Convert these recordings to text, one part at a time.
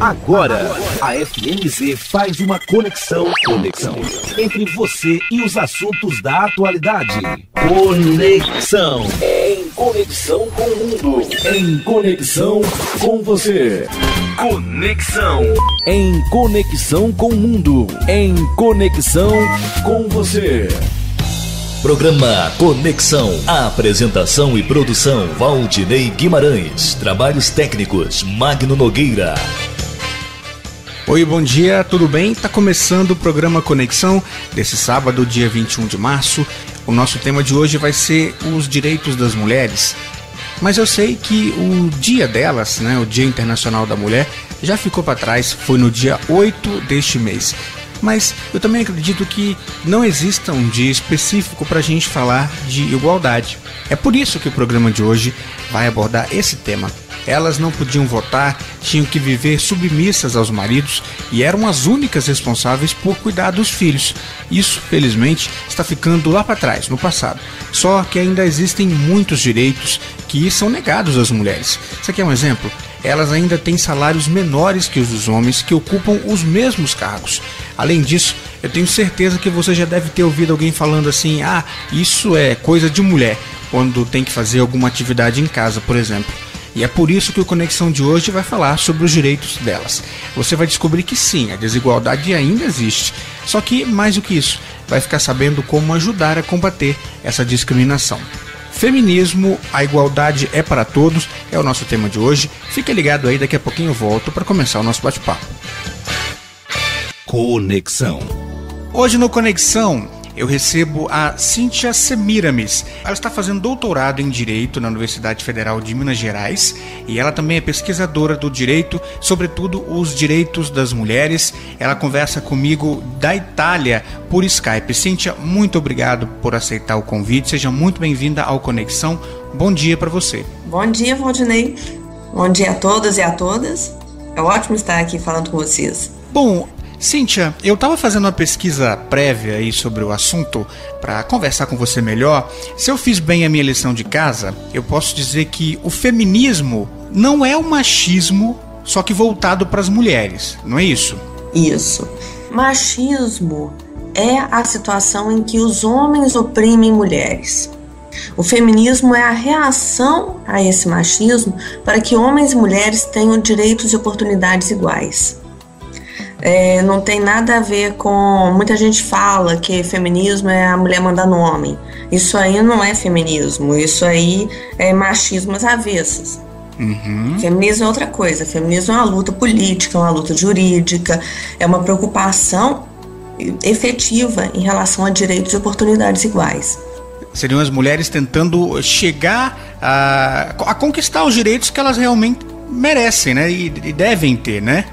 Agora, a FMZ faz uma conexão entre você e os assuntos da atualidade. Conexão. Em conexão com o mundo. Em conexão com você. Conexão. Em conexão com o mundo. Em conexão com você. Programa Conexão. Apresentação e produção Valdinei Guimarães. Trabalhos técnicos Magno Nogueira. Oi, bom dia, tudo bem? Tá começando o programa Conexão desse sábado, dia 21 de março. O nosso tema de hoje vai ser os direitos das mulheres. Mas eu sei que o dia delas, né, o Dia Internacional da Mulher, já ficou para trás, foi no dia 8 deste mês. Mas eu também acredito que não exista um dia específico para a gente falar de igualdade. É por isso que o programa de hoje vai abordar esse tema. Elas não podiam votar, tinham que viver submissas aos maridos e eram as únicas responsáveis por cuidar dos filhos. Isso, felizmente, está ficando lá para trás, no passado. Só que ainda existem muitos direitos que são negados às mulheres. Isso aqui é um exemplo. Elas ainda têm salários menores que os dos homens que ocupam os mesmos cargos. Além disso, eu tenho certeza que você já deve ter ouvido alguém falando assim: ah, isso é coisa de mulher, quando tem que fazer alguma atividade em casa, por exemplo. E é por isso que o Conexão de hoje vai falar sobre os direitos delas. Você vai descobrir que sim, a desigualdade ainda existe. Só que, mais do que isso, vai ficar sabendo como ajudar a combater essa discriminação. Feminismo, a igualdade é para todos, é o nosso tema de hoje. Fique ligado aí, daqui a pouquinho eu volto para começar o nosso bate-papo. Conexão. Hoje no Conexão eu recebo a Cíntia Semiramis. Ela está fazendo doutorado em Direito na Universidade Federal de Minas Gerais e ela também é pesquisadora do direito, sobretudo os direitos das mulheres. Ela conversa comigo da Itália por Skype. Cíntia, muito obrigado por aceitar o convite. Seja muito bem-vinda ao Conexão. Bom dia para você. Bom dia, Valdinei. Bom dia a todas e a todas. É ótimo estar aqui falando com vocês. Bom, Cíntia, eu estava fazendo uma pesquisa prévia aí sobre o assunto para conversar com você melhor. Se eu fiz bem a minha lição de casa, eu posso dizer que o feminismo não é o machismo, só que voltado para as mulheres, não é isso? Isso. Machismo é a situação em que os homens oprimem mulheres. O feminismo é a reação a esse machismo para que homens e mulheres tenham direitos e oportunidades iguais. Não tem nada a ver com... Muita gente fala que feminismo é a mulher mandar no homem. Isso aí não é feminismo, isso aí é machismo às avessas. Feminismo é outra coisa. Feminismo é uma luta política, uma luta jurídica, é uma preocupação efetiva em relação a direitos e oportunidades iguais. Seriam as mulheres tentando chegar a conquistar os direitos que elas realmente merecem, né? E devem ter, né?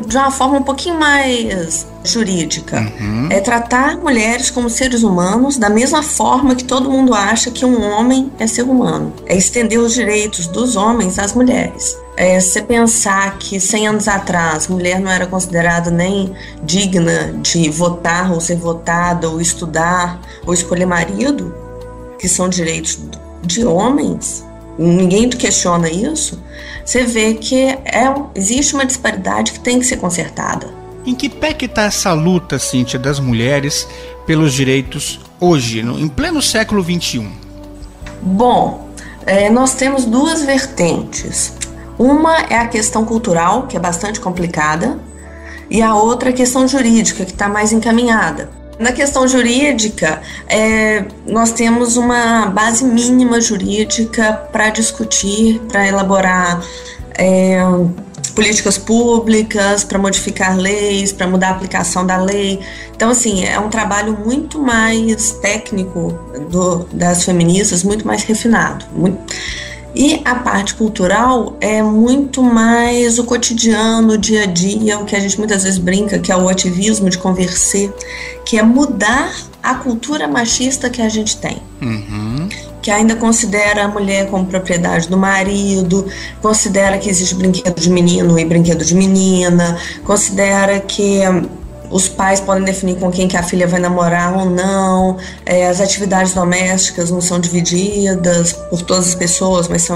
De uma forma um pouquinho mais jurídica. É tratar mulheres como seres humanos da mesma forma que todo mundo acha que um homem é ser humano. É estender os direitos dos homens às mulheres. Você pensar que 100 anos atrás mulher não era considerada nem digna de votar ou ser votada ou estudar ou escolher marido, que são direitos de homens, ninguém questiona isso. Você vê que existe uma disparidade que tem que ser consertada. Em que pé que está essa luta, Cíntia, das mulheres pelos direitos hoje, em pleno século XXI? Bom, nós temos duas vertentes. Uma é a questão cultural, que é bastante complicada, e a outra é a questão jurídica, que está mais encaminhada. Na questão jurídica, nós temos uma base mínima jurídica para discutir, para elaborar políticas públicas, para modificar leis, para mudar a aplicação da lei. Então, assim, é um trabalho muito mais técnico das feministas, muito mais refinado. E a parte cultural é muito mais o cotidiano, o dia a dia, o que a gente muitas vezes brinca, que é o ativismo de converser, que é mudar a cultura machista que a gente tem. Que ainda considera a mulher como propriedade do marido, considera que existe brinquedo de menino e brinquedo de menina, considera que os pais podem definir com quem que a filha vai namorar ou não, as atividades domésticas não são divididas por todas as pessoas, mas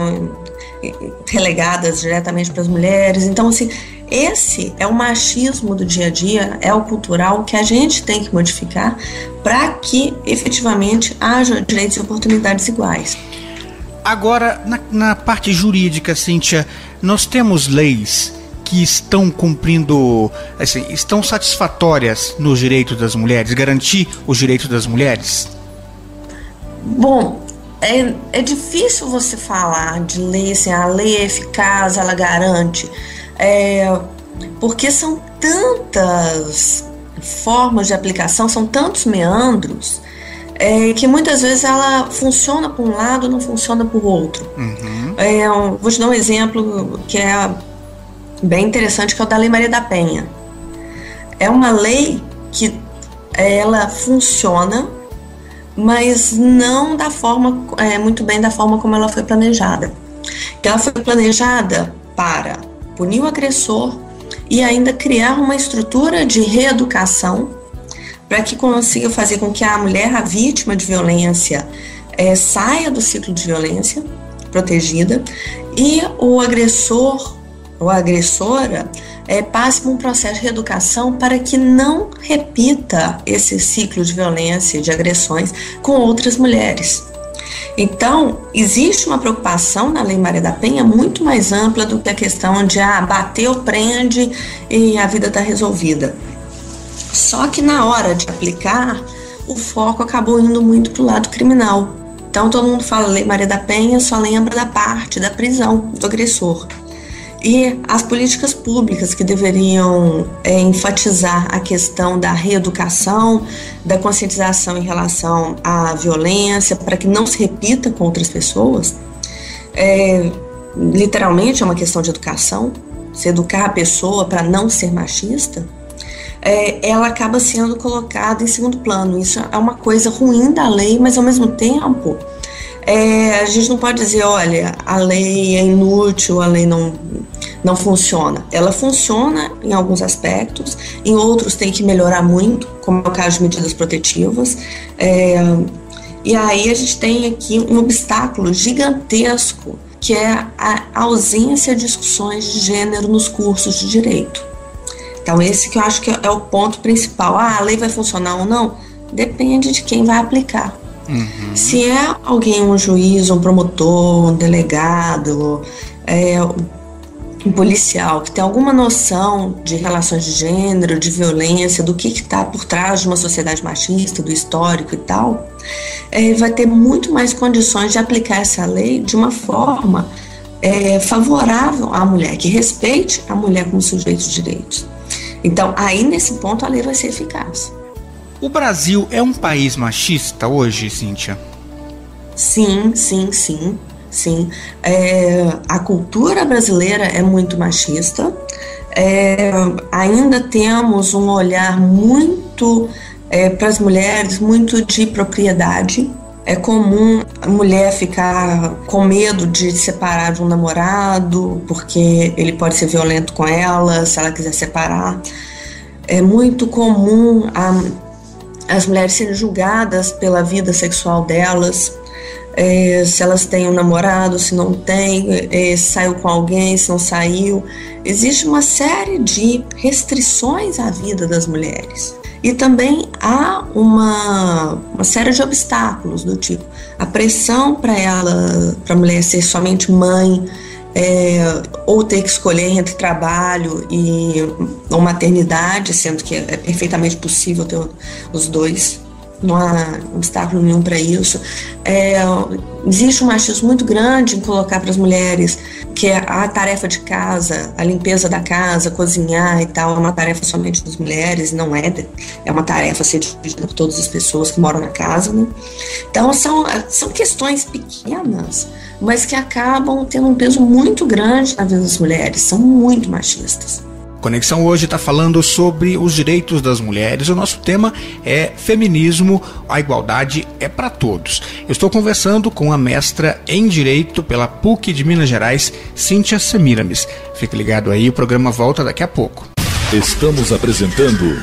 relegadas diretamente para as mulheres. Então, assim, esse é o machismo do dia a dia, é o cultural que a gente tem que modificar para que efetivamente haja direitos e oportunidades iguais. Agora, na parte jurídica, Cíntia, nós temos leis que estão cumprindo, assim, estão satisfatórias nos direitos das mulheres, garantir os direitos das mulheres? Bom, é difícil você falar de lei, assim, a lei é eficaz, ela garante, porque são tantas formas de aplicação, são tantos meandros, que muitas vezes ela funciona por um lado, não funciona por outro. Vou te dar um exemplo que é bem interessante, que é o da Lei Maria da Penha. É uma lei que ela funciona, mas não da forma, muito bem da forma como ela foi planejada. Ela foi planejada para punir o agressor e ainda criar uma estrutura de reeducação para que consiga fazer com que a mulher, a vítima de violência, saia do ciclo de violência protegida e o agressor ou a agressora passe por um processo de reeducação para que não repita esse ciclo de violência, de agressões com outras mulheres. Então, existe uma preocupação na Lei Maria da Penha muito mais ampla do que a questão de bateu, prende e a vida está resolvida. Só que na hora de aplicar, o foco acabou indo muito para o lado criminal. Então, todo mundo fala Lei Maria da Penha, só lembra da parte da prisão do agressor. E as políticas públicas que deveriam enfatizar a questão da reeducação, da conscientização em relação à violência, para que não se repita com outras pessoas, literalmente é uma questão de educação, se educar a pessoa para não ser machista, ela acaba sendo colocada em segundo plano. Isso é uma coisa ruim da lei, mas ao mesmo tempo a gente não pode dizer, olha, a lei é inútil, a lei não funciona. Ela funciona em alguns aspectos, em outros tem que melhorar muito, como é o caso de medidas protetivas. E aí a gente tem aqui um obstáculo gigantesco, que é a ausência de discussões de gênero nos cursos de direito. Então esse que eu acho que é o ponto principal. A lei vai funcionar ou não? Depende de quem vai aplicar. Se é alguém, um juiz, um promotor, um delegado, um policial que tem alguma noção de relações de gênero, de violência, do que está por trás de uma sociedade machista, do histórico e tal, vai ter muito mais condições de aplicar essa lei de uma forma favorável à mulher, que respeite a mulher como sujeito de direitos. Então, aí nesse ponto a lei vai ser eficaz. O Brasil é um país machista hoje, Cíntia? Sim. A cultura brasileira é muito machista. Ainda temos um olhar muito para as mulheres, muito de propriedade. É comum a mulher ficar com medo de se separar de um namorado, porque ele pode ser violento com ela, se ela quiser separar. É muito comum as mulheres serem julgadas pela vida sexual delas, se elas têm um namorado, se não tem, se saiu com alguém, se não saiu. Existe uma série de restrições à vida das mulheres. E também há uma série de obstáculos, do tipo a pressão para a mulher ser somente mãe, ou ter que escolher entre trabalho ou maternidade, sendo que é perfeitamente possível ter os dois, não há obstáculo nenhum para isso. Existe um machismo muito grande em colocar para as mulheres que a tarefa de casa, a limpeza da casa, cozinhar e tal, é uma tarefa somente das mulheres, não é uma tarefa a ser dividida por todas as pessoas que moram na casa, né? Então são questões pequenas, mas que acabam tendo um peso muito grande na vida das mulheres, são muito machistas. Conexão hoje está falando sobre os direitos das mulheres. O nosso tema é feminismo, a igualdade é para todos. Eu estou conversando com a mestra em Direito pela PUC de Minas Gerais, Cíntia Semiramis. Fique ligado aí, o programa volta daqui a pouco. Estamos apresentando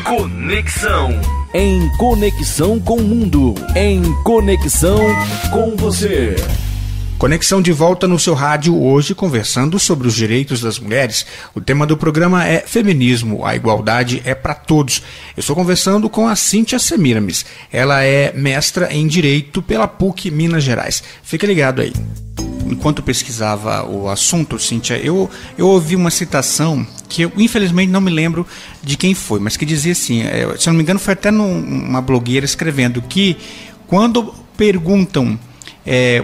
Conexão. Em Conexão com o Mundo. Em Conexão com você. Conexão de volta no seu rádio hoje, conversando sobre os direitos das mulheres. O tema do programa é feminismo, a igualdade é para todos. Eu estou conversando com a Cíntia Semiramis. Ela é mestra em Direito pela PUC Minas Gerais. Fica ligado aí. Enquanto pesquisava o assunto, Cíntia, eu ouvi uma citação que eu infelizmente não me lembro de quem foi, mas que dizia assim, se eu não me engano foi até uma blogueira escrevendo que quando perguntam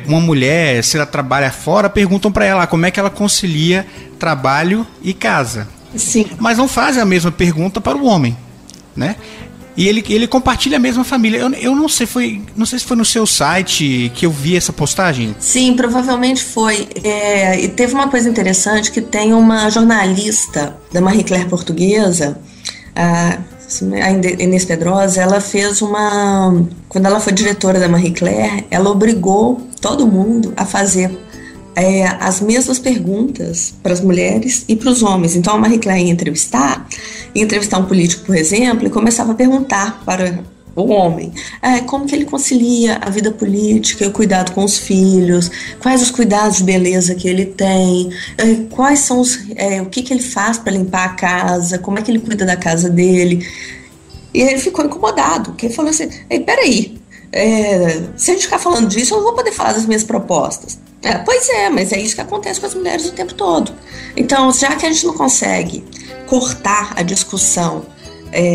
uma mulher se ela trabalha fora, perguntam para ela como é que ela concilia trabalho e casa. Sim. Mas não fazem a mesma pergunta para o homem, né? E ele compartilha a mesma família. Eu não sei se foi no seu site que eu vi essa postagem. Sim, provavelmente foi. E teve uma coisa interessante, que tem uma jornalista da Marie Claire portuguesa, a Inês Pedrosa, ela fez quando ela foi diretora da Marie Claire, ela obrigou todo mundo a fazer as mesmas perguntas para as mulheres e para os homens. Então a Marie Claire ia entrevistar um político, por exemplo, e começava a perguntar para o homem como que ele concilia a vida política e o cuidado com os filhos, quais os cuidados de beleza que ele tem, quais são o que ele faz para limpar a casa, como é que ele cuida da casa dele. E ele ficou incomodado, porque ele falou assim, peraí, se a gente ficar falando disso, eu não vou poder falar das minhas propostas. Pois é, mas é isso que acontece com as mulheres o tempo todo. Então, já que a gente não consegue cortar a discussão,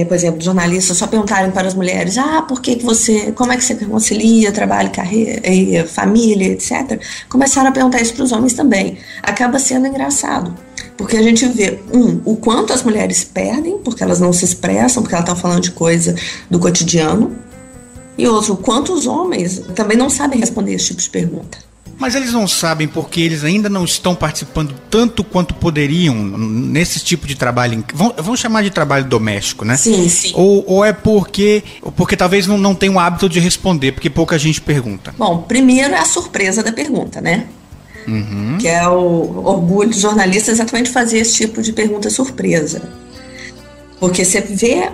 por exemplo, de jornalistas só perguntarem para as mulheres, como é que você concilia trabalho, carreira, família, etc. Começaram a perguntar isso para os homens também. Acaba sendo engraçado, porque a gente vê, o quanto as mulheres perdem, porque elas não se expressam, porque elas estão falando de coisa do cotidiano, e outro, o quanto os homens também não sabem responder esse tipo de pergunta. Mas eles não sabem porque eles ainda não estão participando tanto quanto poderiam nesse tipo de trabalho. Vamos chamar de trabalho doméstico, né? Sim, sim. Ou é porque talvez não tenham o hábito de responder, porque pouca gente pergunta. Bom, primeiro é a surpresa da pergunta, né? Uhum. Que é o orgulho do jornalista exatamente fazer esse tipo de pergunta surpresa. Porque você vê,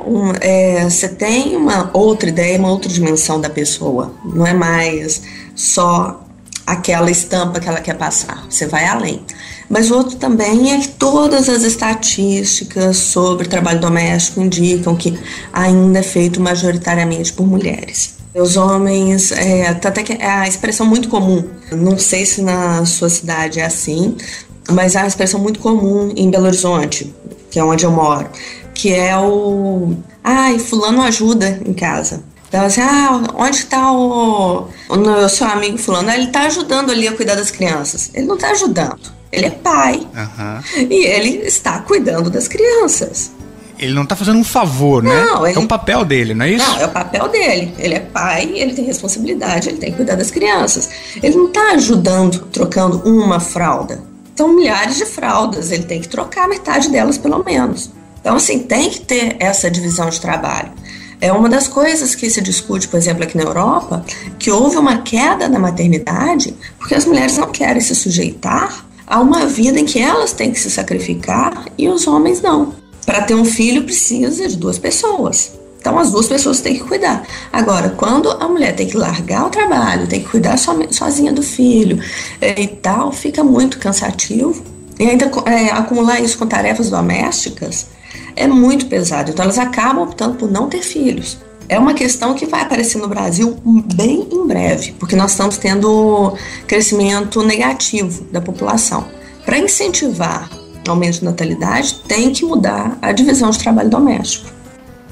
você tem uma outra ideia, uma outra dimensão da pessoa. Não é mais só aquela estampa que ela quer passar, você vai além. Mas o outro também é que todas as estatísticas sobre trabalho doméstico indicam que ainda é feito majoritariamente por mulheres. Os homens, tanto é que é a expressão muito comum, não sei se na sua cidade é assim, mas é uma expressão muito comum em Belo Horizonte, que é onde eu moro, que é fulano ajuda em casa. Então, assim, onde está o seu amigo fulano? Ele está ajudando ali a cuidar das crianças. Ele não está ajudando, ele é pai. Uhum. E ele está cuidando das crianças. Ele não está fazendo um favor, né? Não, é o papel dele, não é isso? Não, é o papel dele. Ele é pai, ele tem responsabilidade, ele tem que cuidar das crianças. Ele não está ajudando, trocando uma fralda. São milhares de fraldas, ele tem que trocar metade delas pelo menos. Então, assim, tem que ter essa divisão de trabalho. É uma das coisas que se discute, por exemplo, aqui na Europa, que houve uma queda na maternidade porque as mulheres não querem se sujeitar a uma vida em que elas têm que se sacrificar e os homens não. Para ter um filho precisa de 2 pessoas. Então as 2 pessoas têm que cuidar. Agora, quando a mulher tem que largar o trabalho, tem que cuidar sozinha do filho e tal, fica muito cansativo. E ainda acumular isso com tarefas domésticas é muito pesado, então elas acabam optando por não ter filhos. É uma questão que vai aparecer no Brasil bem em breve, porque nós estamos tendo crescimento negativo da população. Para incentivar o aumento de natalidade, tem que mudar a divisão de trabalho doméstico.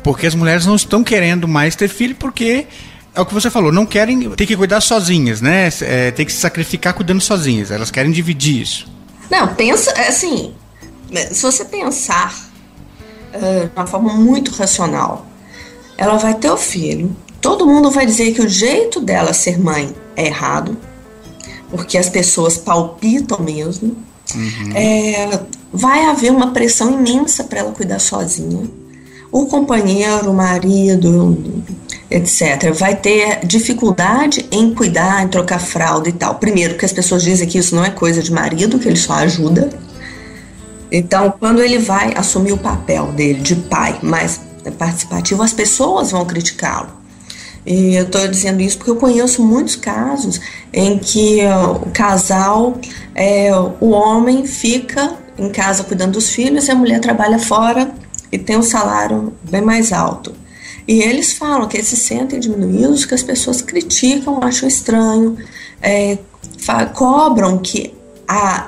Porque as mulheres não estão querendo mais ter filho, porque é o que você falou, não querem ter que cuidar sozinhas, né? Ter que se sacrificar cuidando sozinhas, elas querem dividir isso. Não, pensa, assim, se você pensar de uma forma muito racional, ela vai ter o filho, todo mundo vai dizer que o jeito dela ser mãe é errado, porque as pessoas palpitam mesmo. Uhum. Vai haver uma pressão imensa para ela cuidar sozinha. O companheiro, o marido, etc., vai ter dificuldade em cuidar, em trocar fralda e tal. Primeiro, porque as pessoas dizem que isso não é coisa de marido, que ele só ajuda. Então, quando ele vai assumir o papel dele de pai mais participativo, as pessoas vão criticá-lo. E eu estou dizendo isso porque eu conheço muitos casos em que o casal, o homem fica em casa cuidando dos filhos e a mulher trabalha fora e tem um salário bem mais alto. E eles falam que eles se sentem diminuídos, que as pessoas criticam, acham estranho, cobram que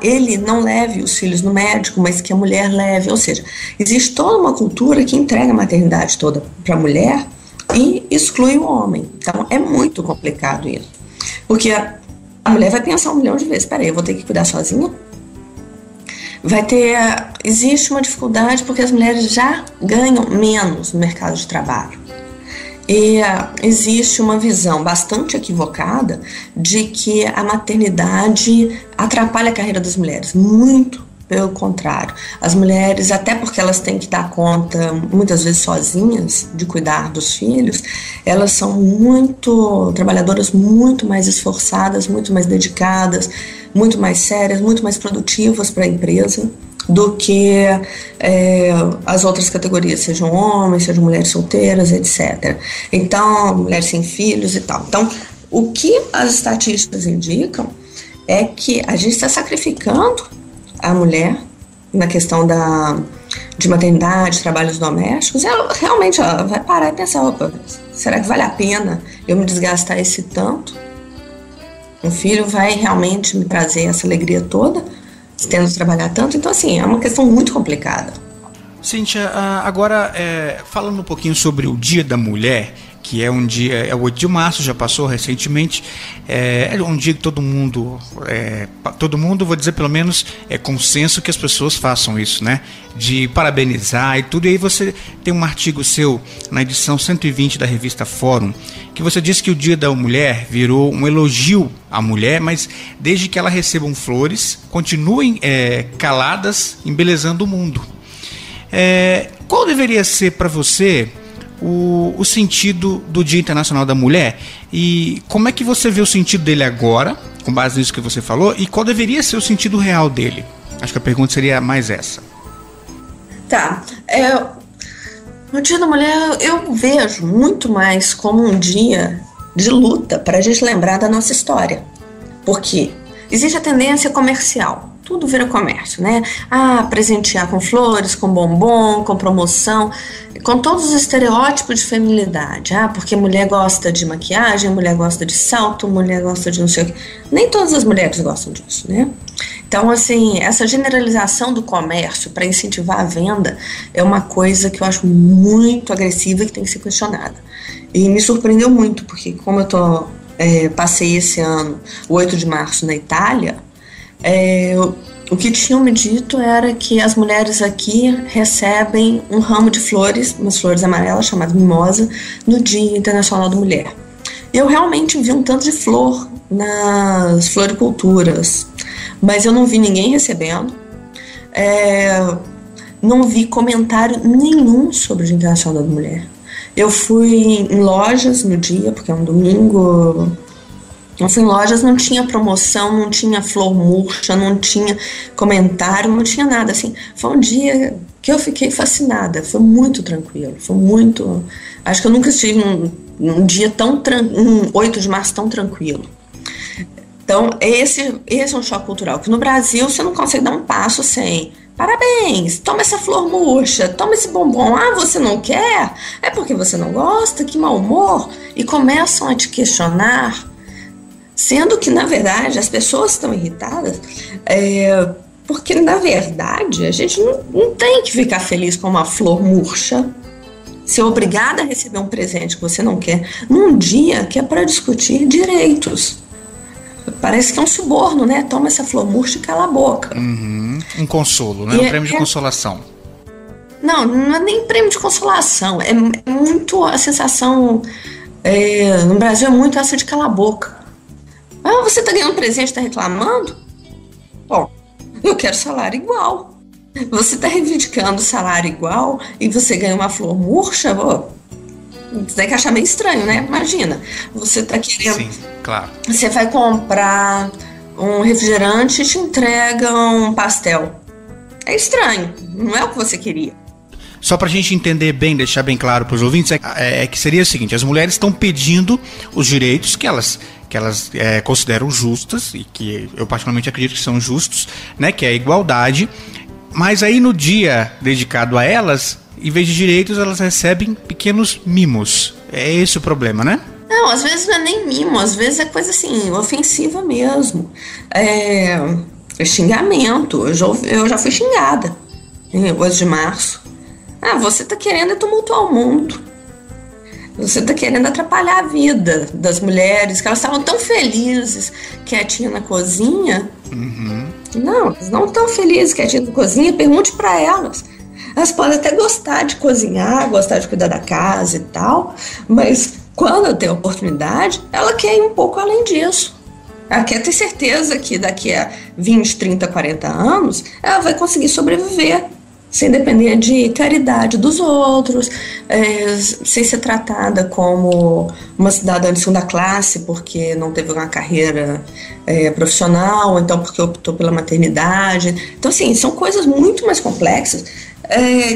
ele não leve os filhos no médico, mas que a mulher leve. Ou seja, existe toda uma cultura que entrega a maternidade toda para a mulher e exclui o homem. Então é muito complicado isso, porque a mulher vai pensar 1 milhão de vezes: peraí, eu vou ter que cuidar sozinha? Existe uma dificuldade porque as mulheres já ganham menos no mercado de trabalho. E existe uma visão bastante equivocada de que a maternidade atrapalha a carreira das mulheres. Muito pelo contrário. As mulheres, até porque elas têm que dar conta, muitas vezes sozinhas, de cuidar dos filhos, elas são trabalhadoras muito mais esforçadas, muito mais dedicadas, muito mais sérias, muito mais produtivas para a empresa do que as outras categorias, sejam homens, sejam mulheres solteiras, etc. Então, mulheres sem filhos e tal. Então, o que as estatísticas indicam é que a gente está sacrificando a mulher na questão de maternidade, trabalhos domésticos. Ela realmente vai parar e pensar: opa, será que vale a pena eu me desgastar esse tanto? Um filho vai realmente me trazer essa alegria toda, tendo que trabalhar tanto? Então, assim, é uma questão muito complicada. Cíntia, agora falando um pouquinho sobre o Dia da Mulher, que é um dia, o 8 de março, já passou recentemente, é um dia que todo mundo, vou dizer pelo menos, é consenso que as pessoas façam isso, né? De parabenizar e tudo. E aí você tem um artigo seu na edição 120 da revista Fórum, que você diz que o Dia da Mulher virou um elogio à mulher, mas desde que ela recebam flores, continuem caladas, embelezando o mundo. Qual deveria ser para você o sentido do Dia Internacional da Mulher, e como é que você vê o sentido dele agora, com base nisso que você falou, e qual deveria ser o sentido real dele? Acho que a pergunta seria mais essa. Tá, o Dia da Mulher eu vejo muito mais como um dia de luta para a gente lembrar da nossa história, porque existe a tendência comercial. Tudo vira comércio, né? Presentear com flores, com bombom, com promoção, com todos os estereótipos de feminilidade. Porque mulher gosta de maquiagem, mulher gosta de salto, mulher gosta de não sei o quê. Nem todas as mulheres gostam disso, né? Então, assim, essa generalização do comércio para incentivar a venda é uma coisa que eu acho muito agressiva e que tem que ser questionada. E me surpreendeu muito, porque como eu passei esse ano, o 8 de março, na Itália, o que tinham me dito era que as mulheres aqui recebem um ramo de flores, umas flores amarelas chamadas mimosa, no Dia Internacional da Mulher. Eu realmente vi um tanto de flor nas floriculturas, mas eu não vi ninguém recebendo, não vi comentário nenhum sobre o Dia Internacional da Mulher. Eu fui em lojas no dia, porque é um domingo. Eu fui em lojas, não tinha promoção, não tinha flor murcha, não tinha comentário, não tinha nada, assim. Foi um dia que eu fiquei fascinada, foi muito tranquilo, acho que eu nunca estive num dia um 8 de março tão tranquilo. Então, esse é um choque cultural, que no Brasil você não consegue dar um passo sem: parabéns, toma essa flor murcha, toma esse bombom. Você não quer? É porque você não gosta? Que mau humor. E começam a te questionar, sendo que, na verdade, as pessoas estão irritadas porque, na verdade, a gente não tem que ficar feliz com uma flor murcha, ser obrigada a receber um presente que você não quer, num dia que é para discutir direitos. Parece que é um suborno, né? Toma essa flor murcha e cala a boca. Um consolo, né? Um prêmio de consolação. Não é nem prêmio de consolação. É muito a sensação... no Brasil é muito essa de cala a boca. Você tá ganhando presente e tá reclamando? Bom, eu quero salário igual. Você tá reivindicando salário igual e você ganha uma flor murcha? Você tem que achar meio estranho, né? Imagina, você tá querendo... Sim, claro. Você vai comprar um refrigerante e te entrega um pastel. É estranho, não é o que você queria. só para a gente entender bem, deixar bem claro para os ouvintes, é que seria o seguinte: as mulheres estão pedindo os direitos que elas consideram justas, e que eu particularmente acredito que são justos, né, que é a igualdade, mas aí no dia dedicado a elas, em vez de direitos, elas recebem pequenos mimos. É esse o problema, né? Não, às vezes não é nem mimo, às vezes é coisa assim, ofensiva mesmo. É xingamento. Eu já fui xingada em 8 de março. Você tá querendo tumultuar o mundo. Você tá querendo atrapalhar a vida das mulheres, que elas estavam tão felizes, quietinhas na cozinha. Uhum. Não, elas não estão felizes, quietinhas na cozinha. Pergunte para elas. Elas podem até gostar de cozinhar, gostar de cuidar da casa e tal, mas quando tem oportunidade, ela quer ir um pouco além disso. Ela quer ter certeza que daqui a 20, 30, 40 anos, ela vai conseguir sobreviver, sem depender de caridade dos outros, sem ser tratada como uma cidadã de segunda classe porque não teve uma carreira profissional, ou então porque optou pela maternidade. Então, assim, são coisas muito mais complexas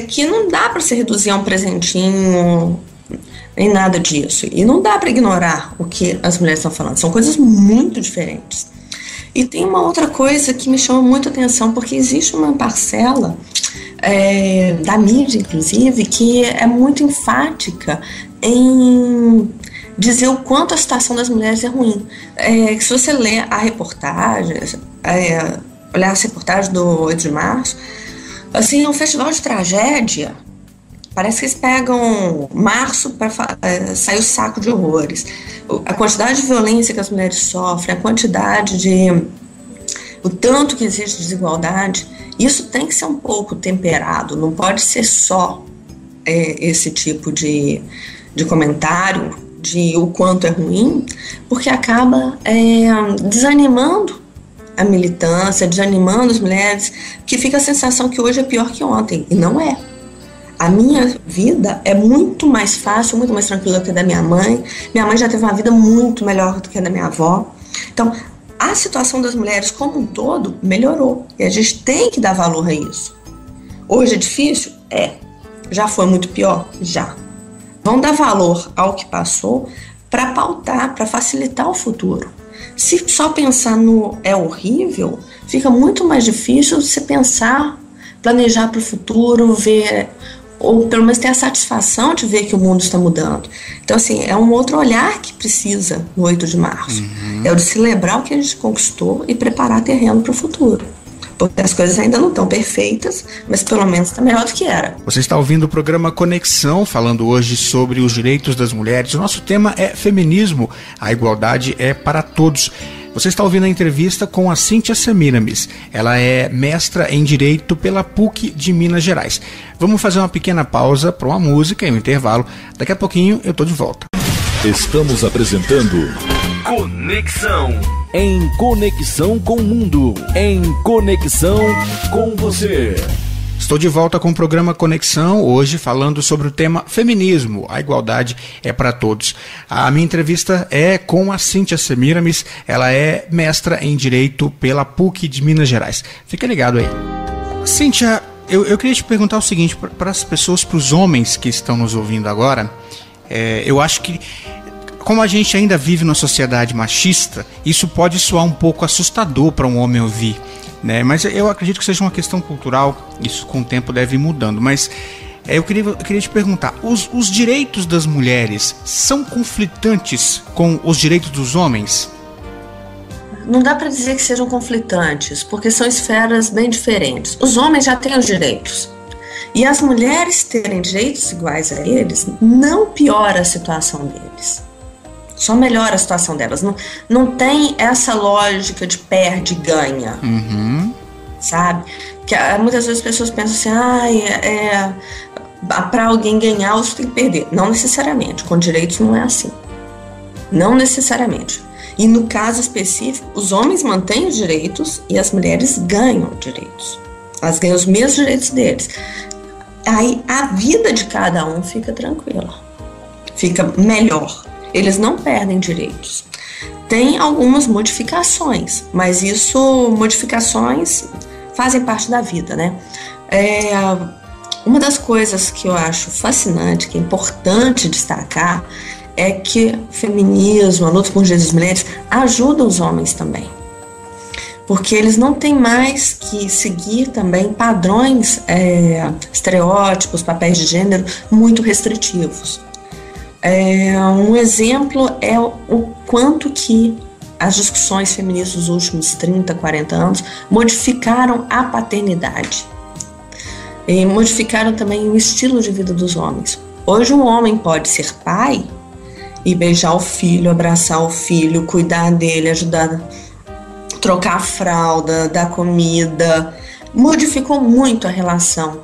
que não dá para se reduzir a um presentinho, nem nada disso. E não dá para ignorar o que as mulheres estão falando. São coisas muito diferentes. E tem uma outra coisa que me chama muito a atenção, porque existe uma parcela da mídia, inclusive, que é muito enfática em dizer o quanto a situação das mulheres é ruim. Se você ler a reportagem, olhar as reportagens do 8 de março, assim, é um festival de tragédia. Parece que eles pegam março para sair o saco de horrores. A quantidade de violência que as mulheres sofrem, a quantidade o tanto que existe desigualdade, isso tem que ser um pouco temperado, não pode ser só esse tipo de comentário de o quanto é ruim, porque acaba desanimando a militância, desanimando as mulheres, que fica a sensação que hoje é pior que ontem, e não é. A minha vida é muito mais fácil, muito mais tranquila que a da minha mãe. Minha mãe já teve uma vida muito melhor do que a da minha avó. Então, a situação das mulheres como um todo melhorou. E a gente tem que dar valor a isso. Hoje é difícil? Já foi muito pior? Já. Vamos dar valor ao que passou para pautar, para facilitar o futuro. Se só pensar no é horrível, fica muito mais difícil você pensar, planejar para o futuro, ver, ou pelo menos ter a satisfação de ver que o mundo está mudando. Então, assim, é um outro olhar que precisa no 8 de março. Uhum. É o de celebrar o que a gente conquistou e preparar terreno para o futuro. Porque as coisas ainda não estão perfeitas, mas pelo menos está melhor do que era. Você está ouvindo o programa Conexão, falando hoje sobre os direitos das mulheres. O nosso tema é feminismo, a igualdade é para todos. Você está ouvindo a entrevista com a Cíntia Semiramis. Ela é mestra em Direito pela PUC de Minas Gerais. Vamos fazer uma pequena pausa para uma música e um intervalo. Daqui a pouquinho eu estou de volta. Estamos apresentando Conexão. Em Conexão com o Mundo. Em Conexão com você. Estou de volta com o programa Conexão, hoje falando sobre o tema feminismo, a igualdade é para todos. A minha entrevista é com a Cíntia Semiramis, ela é mestra em Direito pela PUC de Minas Gerais. Fica ligado aí. Cíntia, eu queria te perguntar o seguinte, para as pessoas, para os homens que estão nos ouvindo agora, eu acho que, como a gente ainda vive numa sociedade machista, isso pode soar um pouco assustador para um homem ouvir, né? Mas eu acredito que seja uma questão cultural, isso com o tempo deve ir mudando. Mas eu queria te perguntar, os direitos das mulheres são conflitantes com os direitos dos homens? Não dá para dizer que sejam conflitantes, porque são esferas bem diferentes. Os homens já têm os direitos. E as mulheres terem direitos iguais a eles não piora a situação deles. Só melhora a situação delas. Não tem essa lógica de perde e ganha. Uhum. Sabe? Que muitas vezes as pessoas pensam assim, para alguém ganhar, você tem que perder. Não necessariamente. Com direitos não é assim. Não necessariamente. E no caso específico, os homens mantêm os direitos e as mulheres ganham direitos. Elas ganham os mesmos direitos deles. Aí a vida de cada um fica tranquila. Fica melhor. Eles não perdem direitos. Tem algumas modificações, mas modificações fazem parte da vida, né? Uma das coisas que eu acho fascinante, que é importante destacar, é que o feminismo, a luta por direitos das mulheres, ajuda os homens também. Porque eles não têm mais que seguir também padrões, estereótipos, papéis de gênero muito restritivos. Um exemplo é o quanto que as discussões feministas dos últimos 30, 40 anos modificaram a paternidade. E modificaram também o estilo de vida dos homens. Hoje um homem pode ser pai e beijar o filho, abraçar o filho, cuidar dele, ajudar a trocar a fralda, dar comida. Modificou muito a relação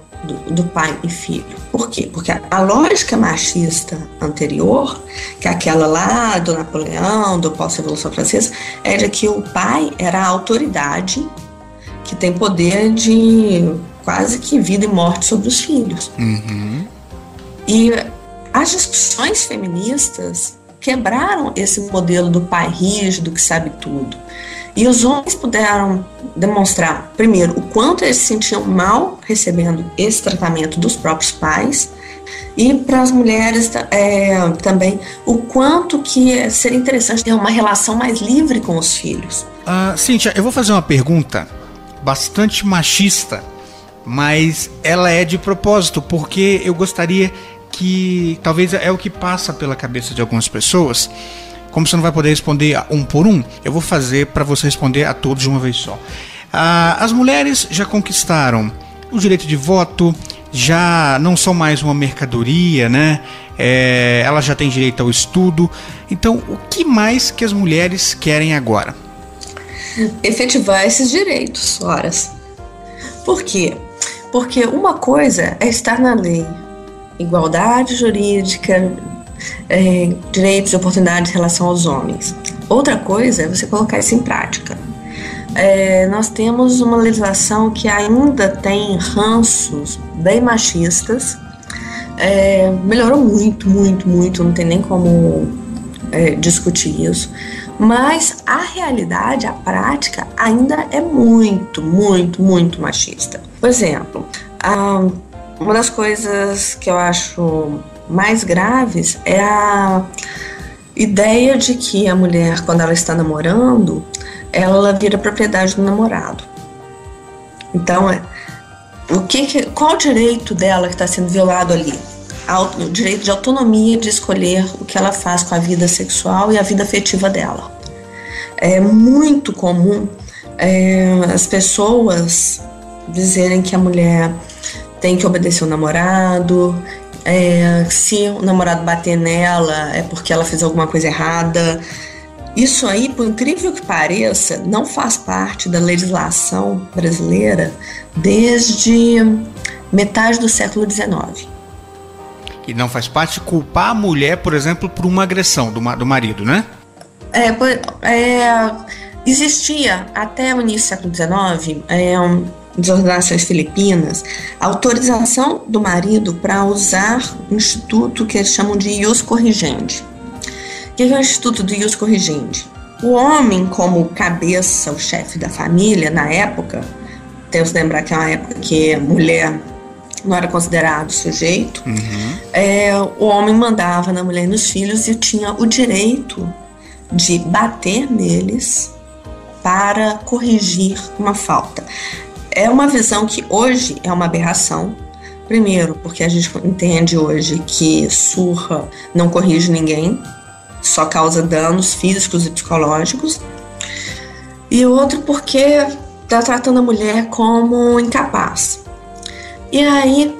do pai e filho. Por quê? Porque a lógica machista anterior, que é aquela lá do Napoleão, do pós-revolução francesa, era que o pai era a autoridade que tem poder de quase que vida e morte sobre os filhos. E as discussões feministas quebraram esse modelo do pai rígido que sabe tudo. E os homens puderam demonstrar, primeiro, o quanto eles se sentiam mal recebendo esse tratamento dos próprios pais, e para as mulheres também o quanto que seria interessante ter uma relação mais livre com os filhos. Cíntia, eu vou fazer uma pergunta bastante machista, mas ela é de propósito, porque eu gostaria que, talvez é o que passa pela cabeça de algumas pessoas. Como você não vai poder responder um por um, eu vou fazer para você responder a todos de uma vez só. As mulheres já conquistaram o direito de voto, já não são mais uma mercadoria, né? Elas já têm direito ao estudo. Então, o que mais que as mulheres querem agora? Efetivar esses direitos, horas. Por quê? Porque uma coisa é estar na lei, igualdade jurídica, direitos e oportunidades em relação aos homens. Outra coisa é você colocar isso em prática. Nós temos uma legislação que ainda tem ranços bem machistas. Melhorou muito, não tem nem como discutir isso. Mas a realidade, a prática, ainda é muito machista. Por exemplo, uma das coisas que eu acho mais graves é a ideia de que a mulher, quando ela está namorando, ela vira propriedade do namorado. Então, qual o direito dela que está sendo violado ali? O direito de autonomia de escolher o que ela faz com a vida sexual e a vida afetiva dela. É muito comum as pessoas dizerem que a mulher tem que obedecer o namorado, se o namorado bater nela é porque ela fez alguma coisa errada. Isso aí, por incrível que pareça, não faz parte da legislação brasileira desde metade do século XIX. E não faz parte culpar a mulher, por exemplo, por uma agressão do marido, né? Existia até o início do século XIX, das organizações filipinas, a autorização do marido para usar um instituto que eles chamam de ius corrigendi. O que é o instituto do ius corrigendi? O homem, como cabeça, o chefe da família, na época, temos que lembrar que é uma época que a mulher não era considerado sujeito, o homem mandava na mulher e nos filhos e tinha o direito de bater neles para corrigir uma falta. É uma visão que hoje é uma aberração. Primeiro, porque a gente entende hoje que surra não corrige ninguém, só causa danos físicos e psicológicos. E outro, porque está tratando a mulher como incapaz. E aí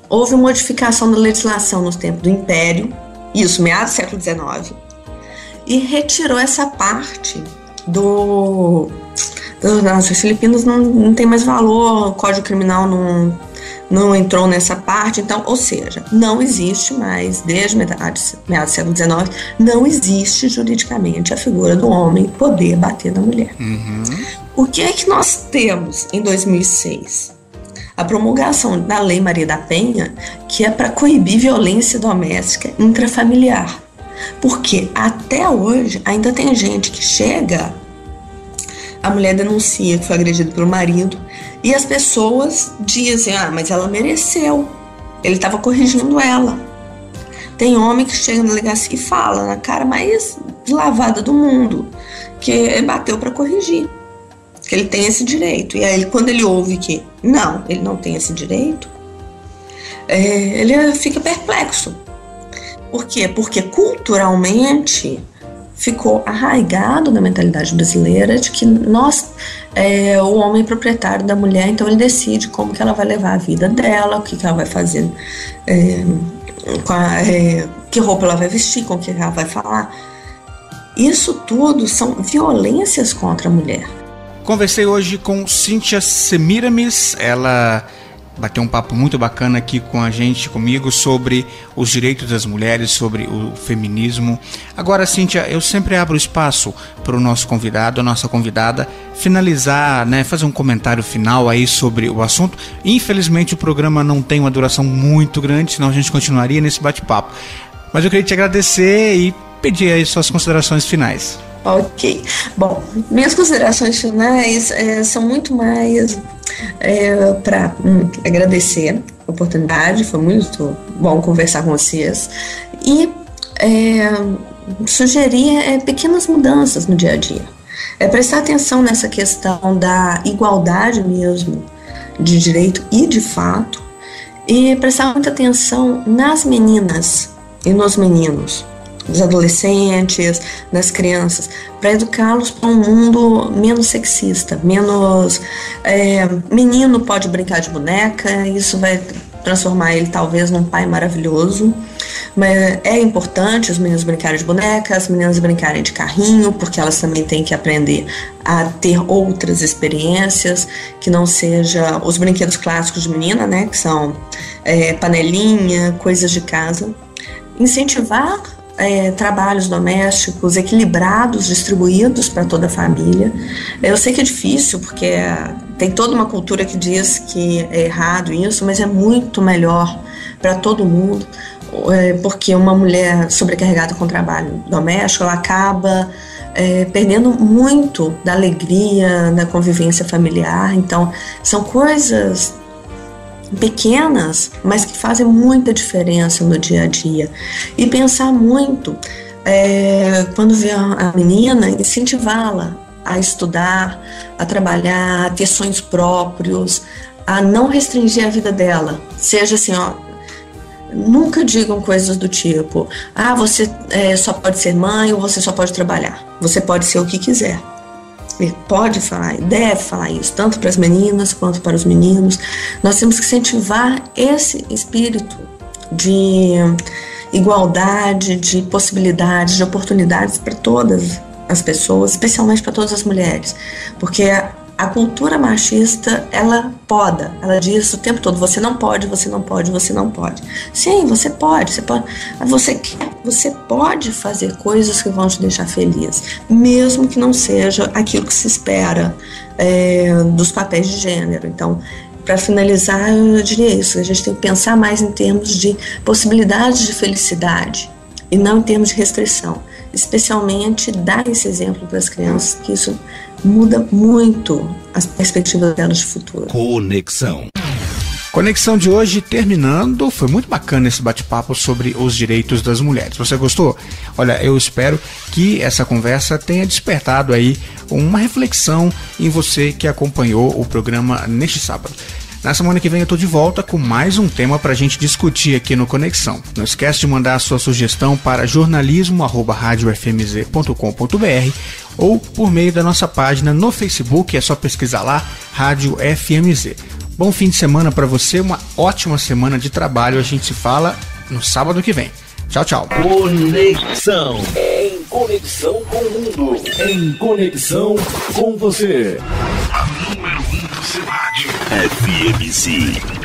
houve uma modificação da legislação nos tempos do Império, isso meados do século XIX, e retirou essa parte das organizações filipinas. Não tem mais valor, o Código Criminal não entrou nessa parte. Então, ou seja, não existe mais, desde meados do século XIX, não existe juridicamente a figura do homem poder bater na mulher. O que é que nós temos em 2006? A promulgação da Lei Maria da Penha, que é para coibir violência doméstica intrafamiliar. Porque até hoje ainda tem gente que chega, a mulher denuncia que foi agredida pelo marido, E as pessoas dizem, mas ela mereceu, ele estava corrigindo ela. Tem homem que chega na delegacia e fala, na cara mais lavada do mundo, que bateu para corrigir, que ele tem esse direito. E aí, quando ele ouve que ele não tem esse direito, ele fica perplexo. Por quê? Porque culturalmente ficou arraigado na mentalidade brasileira de que o homem é proprietário da mulher, então ele decide como que ela vai levar a vida dela, o que ela vai fazer, que roupa ela vai vestir, com o que ela vai falar. Isso tudo são violências contra a mulher. Conversei hoje com Cíntia Semiramis, ela bateu um papo muito bacana aqui com a gente, comigo, sobre os direitos das mulheres, sobre o feminismo. Agora, Cíntia, eu sempre abro espaço para o nosso convidado, a nossa convidada, finalizar, fazer um comentário final aí sobre o assunto. Infelizmente, o programa não tem uma duração muito grande, senão a gente continuaria nesse bate-papo. Mas eu queria te agradecer e pedir aí suas considerações finais. Ok. Bom, minhas considerações finais são muito mais para agradecer a oportunidade, foi muito bom conversar com vocês, e sugerir pequenas mudanças no dia a dia. Prestar atenção nessa questão da igualdade mesmo, de direito e de fato, e prestar muita atenção nas meninas e nos meninos, dos adolescentes, das crianças, para educá-los para um mundo menos sexista, menos menino pode brincar de boneca, isso vai transformar ele talvez num pai maravilhoso, mas é importante os meninos brincarem de boneca, as meninas brincarem de carrinho, porque elas também têm que aprender a ter outras experiências, que não seja os brinquedos clássicos de menina, que são panelinha, coisas de casa. Incentivar trabalhos domésticos equilibrados, distribuídos para toda a família. Eu sei que é difícil, porque tem toda uma cultura que diz que é errado isso, mas é muito melhor para todo mundo, porque uma mulher sobrecarregada com trabalho doméstico, ela acaba perdendo muito da alegria, da convivência familiar. Então, são coisas pequenas, mas que fazem muita diferença no dia a dia. E pensar muito, quando vê a menina, incentivá-la a estudar, a trabalhar, a ter sonhos próprios, a não restringir a vida dela. Seja assim, nunca digam coisas do tipo, você só pode ser mãe ou você só pode trabalhar. Você pode ser o que quiser. Ele pode falar, deve falar isso, tanto para as meninas quanto para os meninos. Nós temos que incentivar esse espírito de igualdade, de possibilidades, de oportunidades para todas as pessoas, especialmente para todas as mulheres, porque a cultura machista, ela diz o tempo todo, você não pode, você não pode, você não pode. Sim, você pode, você pode fazer coisas que vão te deixar feliz, mesmo que não seja aquilo que se espera dos papéis de gênero. Então, para finalizar, eu diria isso, a gente tem que pensar mais em termos de possibilidades de felicidade e não em termos de restrição, especialmente dar esse exemplo para as crianças, que isso muda muito as perspectivas delas de futuro. Conexão de hoje terminando. Foi muito bacana esse bate-papo sobre os direitos das mulheres. Você gostou? Olha, eu espero que essa conversa tenha despertado aí uma reflexão em você que acompanhou o programa neste sábado. Na semana que vem eu tô de volta com mais um tema pra gente discutir aqui no Conexão. Não esquece de mandar a sua sugestão para jornalismo@radiofmz.com.br ou por meio da nossa página no Facebook, é só pesquisar lá, Rádio FMZ. Bom fim de semana pra você, uma ótima semana de trabalho. A gente se fala no sábado que vem. Tchau, tchau. Conexão. Em conexão com o mundo. Em conexão com você. A número 1 do seu rádio. FMZ.